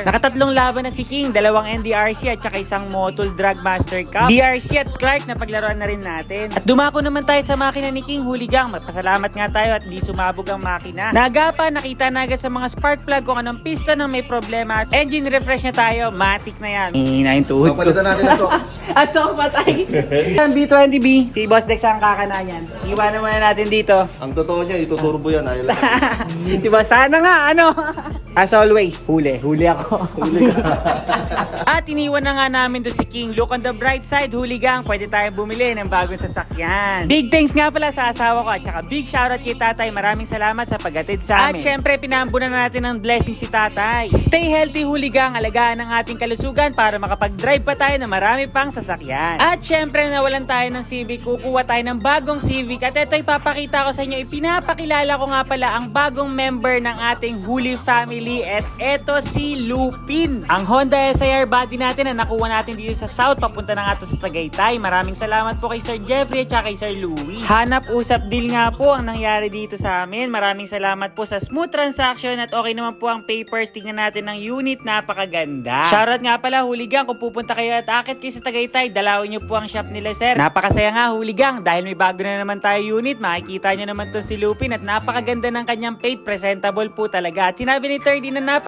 Nakatatlong laban na si King, 2 NDRC at saka isang Motul Drag Master Cup. DRC at Clark na paglaruan na rin natin. At dumako naman tayo sa makina ni King Hooligang. Magpasalamat nga tayo at hindi sumabog ang makina. Nagapa, nakita na agad sa mga spark plug kung anong piston ang may problema. At engine refresh na tayo, matik na yan. Hihinayin tuhod ko. Papalitan natin na to. Asok patay. Ang B20B, si Boss Dex ang kakana niyan. Iwanan muna natin dito. Ang totoo niya, ituturbo yan. Ayaw lang. Si Boss, sana nga, ano? As always, huli ako. At iniwan na nga namin doon si King. Look on the bright side, Hooligang, pwede tayong bumili ng bagong sasakyan. Big thanks nga pala sa asawa ko at saka big shoutout kay tatay. Maraming salamat sa paghatid sa amin. At syempre, pinambunan na natin ng blessing si tatay. Stay healthy, Hooligang. Alagaan ang ating kalusugan para makapag-drive pa tayo na marami pang sasakyan. At syempre, nawalan tayo ng Civic. Kukuha tayo ng bagong Civic. At ito ipapakita ko sa inyo. Ipinapakilala ko nga pala ang bagong member ng ating Huli family. At eto si Lupin. Ang Honda SIR body natin na nakuha natin dito sa South. Papunta na nga to sa Tagaytay. Maraming salamat po kay Sir Jeffrey at kay Sir Louie. Hanap usap deal nga po ang nangyari dito sa amin. Maraming salamat po sa smooth transaction at okay naman po ang papers. Tingnan natin ng unit. Napakaganda. Shoutout nga pala Hooligang. Kung pupunta kayo at akit kayo sa Tagaytay, dalawin nyo po ang shop nila sir. Napakasaya nga Hooligang dahil may bago na naman tayo unit. Makikita nyo naman to si Lupin at napakaganda ng kanyang paint. Presentable po talaga. At sinabi ni 30 na